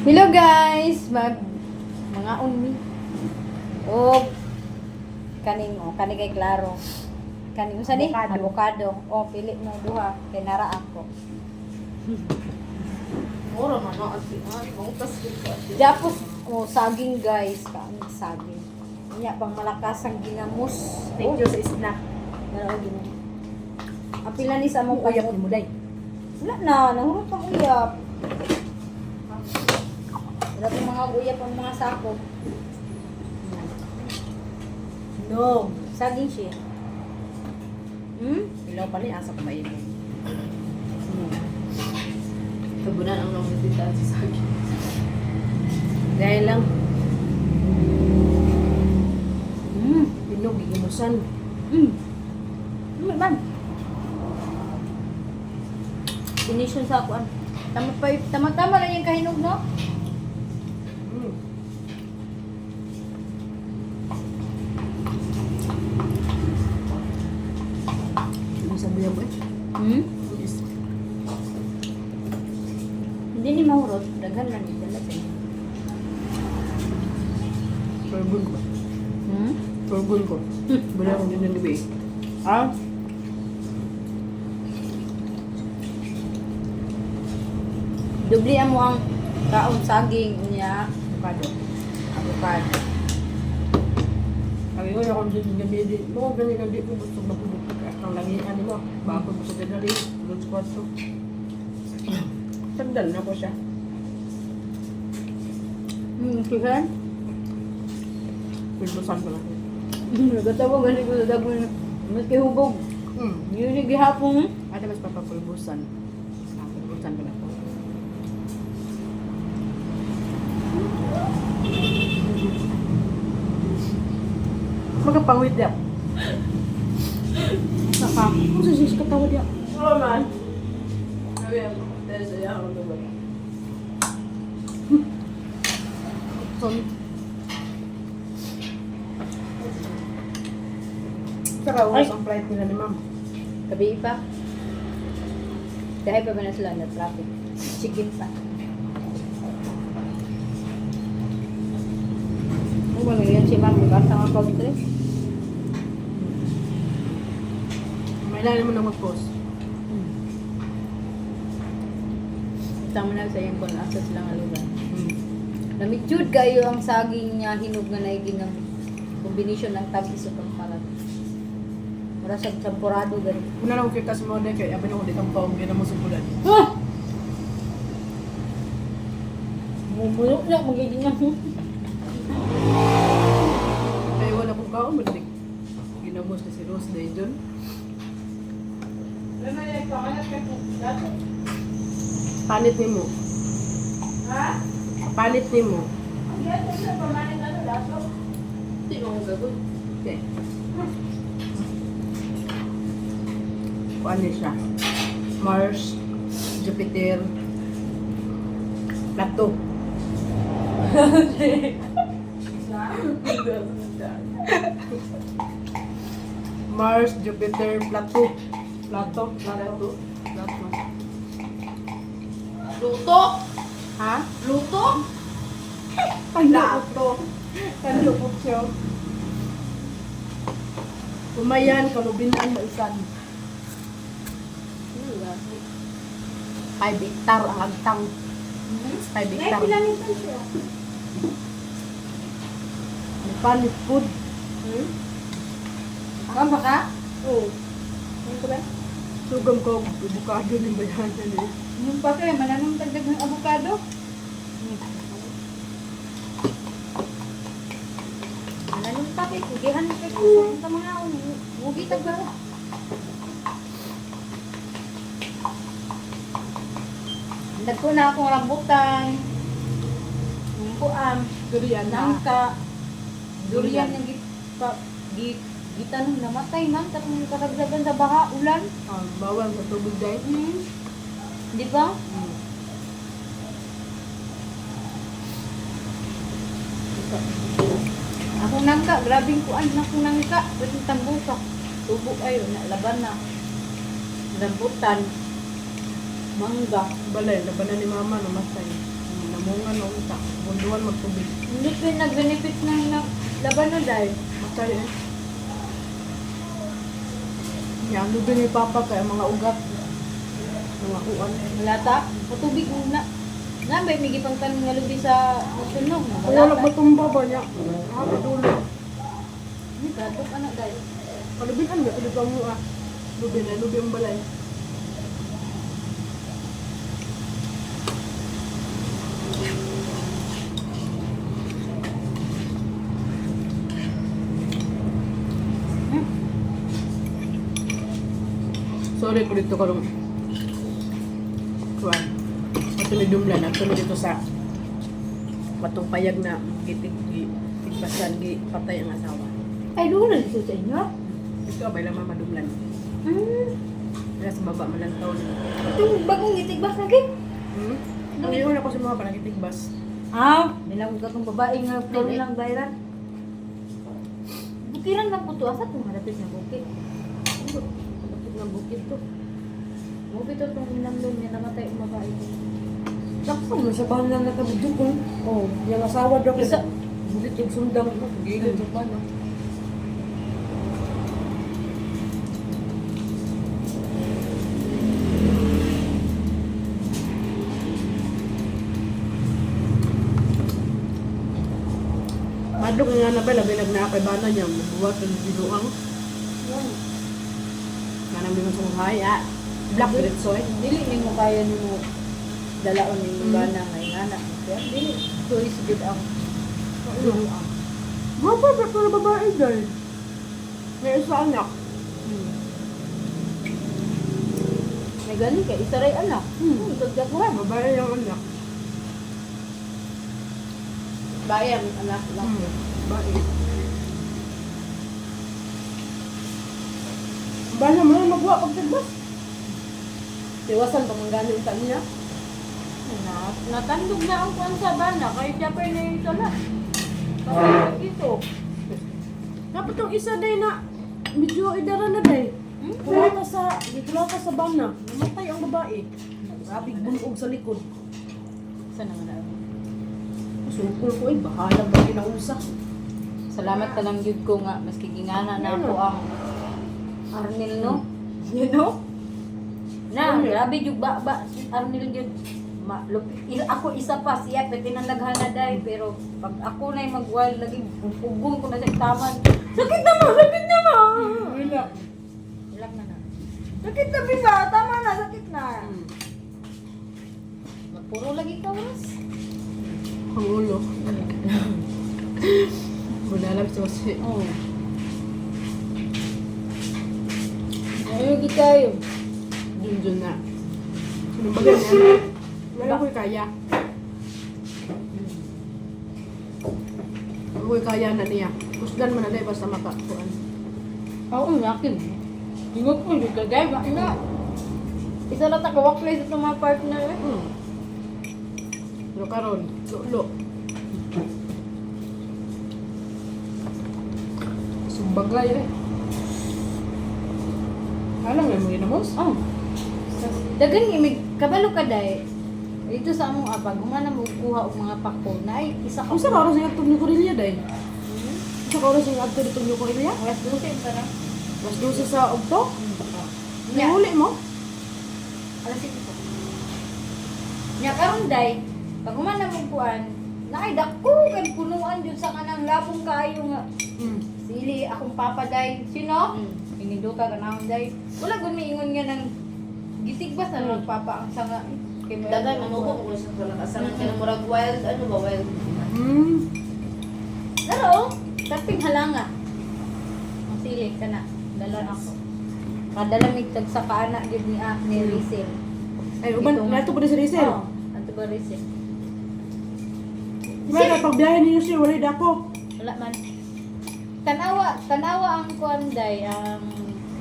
Hello guys, mga unmi. Oh, kani kay klaro. Kani unsa ni? Avocado. Oh, pili mo duha kay nara ako. Ora man na ati mo tas Japos saging guys, kaon saging. Nya pang malakas ang ginamos. thank you sa snack. Nara og ginamos. Apila ni sa among Uyap payap ni mo day. Wala na, nahurot ang uyap. Wala pang mga uyap ang mga sako. No. Saging siya. Ilaw pa ni asa ko mainom. Kabunan ang nang dito sa saging. Dahil lang pinog gigimusan. Man. Inisyon sa akuan. Tama-tama lang yung kahinog, no? Ano sabi mo eh? Yes. Hindi ni mahurot. Daghan lang yung dalatin. Turbun ko. Turbun ko. Wala akong din ng gabi. Ah? Dublian mo ang kaon saging niya. Avocado. Sabi ko, ako din ng gabi din. Mga ganyan gabi ko gusto mapulupot. Ang langian mo. Bako gusto din na rin. Lutz kwarto. Tagdal na ko siya. Kihan? Pulbusan ko lang. Nagatawa gani ko sa dagol. Mas kay hubog. Yun yung gihapon. Ada mas papapulbusan. Pulbusan ko lang. Magkapangwit niya. Saka, kung sa sis katawa niya. Oo man. Sabi ako, dahil sa iyo ako naman. Sorry. Saka uwas ang flight nila ni ma'am. Gabi pa. Dahil pa ba na sila na traffic? Chicken pa. Ano ba ngayon si ma'am? Diba? Tama pa ito eh. May lalim mo na mag-post. Tama na sa yung kung asa silang alugan. Namidyod kayo ang saging niya hinog nga naiging ng kombinasyon ng tagis o pangkalat. Para sa champurado gani. Una lang kita sa mga kay abin ako ditang paong gina mo subulan. Ah! Mumulok na magiging nga. Kaya wala kong kaon, malilig. Ginamos na si Rose na yun. Palit ni mo. Ha? Palit ni mo. Ang yan sa pamanin ano daso? Hindi mo gagawin. Okay. Kuan niya siya. Mars, Jupiter, Plato. Mars, Jupiter, Plato. Plato. Luto? Ha? Luto? Plato. Kandupot siya. Umayan, kalubinan, maisan. 5 hektar ang agtang. 5 hektar. Pinanitan siya. Palit food. Ang baka? Oo. Ano ko ba? Sugam ko, bukado ng bayanan eh. Yung pa kaya, mananong tagdag ng avocado? Mananong pa kaya, kugihan mo kay kusong sa mga ugi tagbara. Nagko na akong rambutan, kuam, Durian na. nangka, durian yung gitanong namatay man, katong kasagsagan sa baha, ulan. Bawal sa tubig dahil. Di ba? Akong nangka, grabing kuan akong nangka, pwedeng tambuka. Tubo ayo, laban na. Rambutan, mangga. Balay, labanan ni mama, namatay. Bunga na unta. Bunduan magtubig. Hindi ko yung nag-benefit ng laban na dahil. Matay eh. Yan, lubi ni Papa kaya mga ugat. Mga kuan. Malata. Patubig na. Nga ba, may gipang tanong nga lubi sa sunog. Kaya nagbatumba ba niya? Dulo. Hindi, katok anak dahil. Kalubinan ba? Ito mo ah. Lubi na, lubi ang balay. Sorry ko dito karong kuan. Ato ni Dumlan, ato ni dito sa patong payag na tigpasan gi patay ang asawa. Ay, doon na dito sa inyo? Ito abay lang mama Dumlan. Kaya sa baba malantaw na. Itong bagong itigbas lagi. Ang iyon ako sa mga panagitigbas. Nilang ka itong babae nga floor lang bayran. Bukiran lang po ito. Asa itong malapit na bukit? Malapit na bukit to. Bukit ito itong inamlon niya namatay ang babae ko. Sakto mo sa bahan lang nakabidyo ko. Oh, yung asawa daw Isa. Bulit yung sundang. Gigil sa bahan. Madok nga na ba, labi nagnaakay bana niya, mabuhat ng binuang. Manang binuang sa muhay, black red soy. Dili ni mo kaya ni mo dalaon ni mo bana nga anak. Kaya dili. Choice good ang. Mapa, ba't na babae dahil? May isa anak. May gani kay isa ray anak. Tagdag mo. Babae yung anak. Bayam anak lang. Babae. Bala mo na magwa pagtagbas. Tiwasan pa mong ganin sa niya. Natandog na ang kuwan sa bana kay Japay na yung sala. Kasi ito. Dapat yung isa day na medyo idara na day. Kulata sa bana. Namatay ang babae. Grabing bunog sa likod. Saan naman na? Sukul ko eh, bahala ba kinausa? Salamat ka lang yun ko nga. Maski gingana na ako ang Arnil, no? You know? Na, grabe yung ba si Arnil yun. Ako isa pa siya, pwede nang naghana dahil. Pero pag ako na yung mag-wild, lagi pugong ko na sa taman. Sakit na mo! Sakit na mo! Wala. Ilak na na. Sakit na bisa, tama na, sakit na. Puro lagi ka, mas. Ang ulo. Wala lang sa wasi. Oo. Ayaw kayo. Dun na. Ano ba ganyan? Wala ko'y kaya. Ako'y kaya na niya. Kusdan mo na dahil basta makakuan. Oo, nakin. Hingot ko, hindi ka gaya. Bakit na? Isa lang takawak place ito mga partner eh. Pero karon, lulo. Sumbagay eh. Alam nga mo ginamos? Oh. Dagan imig kabalo ka day. Dito sa among apag, humana mo kuha og mga pako na ay isa ka. Kung sa oras yung atog ni Corelia dahil? Sa oras yung atog dito ni Corelia? West Lucy para. Mas dosi sa ogto? Nya, Nahuli mo? alas ito po. Nya karon day, pag humana mo kuan, naay dako kay punuan jud sa kanang labong kaayo nga. Sili akong papa day. Sino? Inido ka kanang day. Wala gud miingon nga nang gitigbas na ng papa ang sanga. Kay Dagay manuko ko sa kalakasan ka ng murag wild, ano ba wild? Pero, taping halanga. Ang sili ka na. Dalon ako. Kadalamig tag sa kaana gid ni Rizal. Ay, uban, nato po na si Rizal. Oo, ato ba Rizal? Diba na pagbiyahe ni Yusir, wala dako. Wala man. Tanawa ang kuanday, ang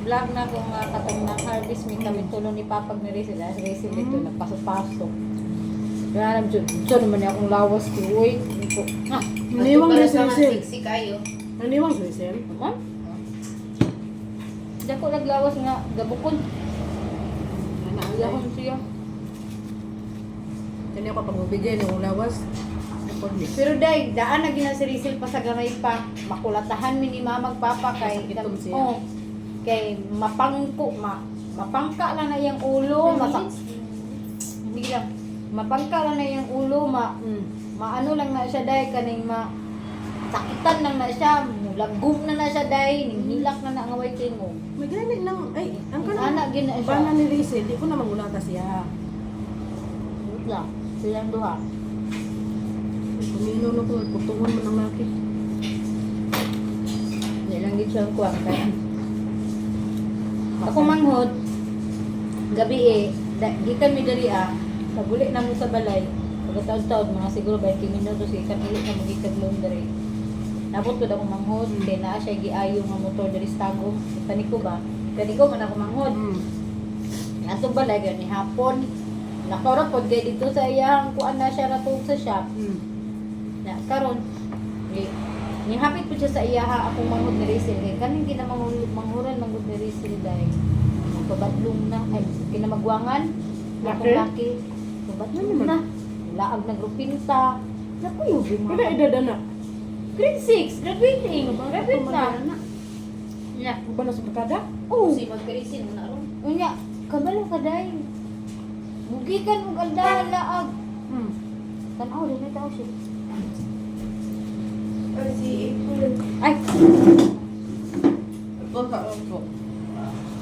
vlog na kung katong na harvest me kami tulong ni Papag ni Rizal. Rizal dito, nagpasok-pasok. Kaya alam dyan, dyan naman niya akong lawas ko. Uy, hindi ko. Naniwang na si Para sa Rizal. siksik kayo. Naniwang si Rizal. Naman? Diyan ko naglawas nga, gabukod. Naalahon siya. Kanya ko pag mabigay ng lawas. Report me. Pero day, daan na gina si Rizal pa sa gamay pa. Makulatahan mi ni mamag papa kay Itom siya. oh, kay mapangka lang na yung ulo, hindi lang. Mapangka lang na yung ulo, maano lang na siya day kaning sakitan lang na siya, mulagom na siya day, ning hilak na nga way tingog. May gani lang. Ay, ang Anak gina siya. bana ni Rizal, di ko na mangulata siya. Wait lang. Silang duha. Kumino na ko, putungon mo ng laki. Hindi lang din siyang kuwang kaya. Ako manghod, gabi gikan mi diri pabuli na mo sa balay. Pagkataon-taon, mga siguro 20 minutos, ikan ulit na magikag loan diri. Napot ko na akong manghod, kaya naa siya giayo nga motor diri sa tagong. Kani ko ba? Kani ko man ako manghod. Atong balay, gani hapon. Nakarot po, kaya dito sa iyang kuan na siya ratong sa shop. Na karon ni hapit po siya sa iyaha akong manghod ni Rizal kay kaning manghuran manghod ni Rizal dahil magpabadlong na ay kinamagwangan Laki? laki babadlong na laag nagrupinta naku yung Kaya edad na. grade 6 graduating graduate na nya Ba na sa barkada? oh Si magkarisin mo na ron. unya kabalo ka day mugikan og aldahan laag tanaw din na tao siya Ay, si April. ay Baka ako.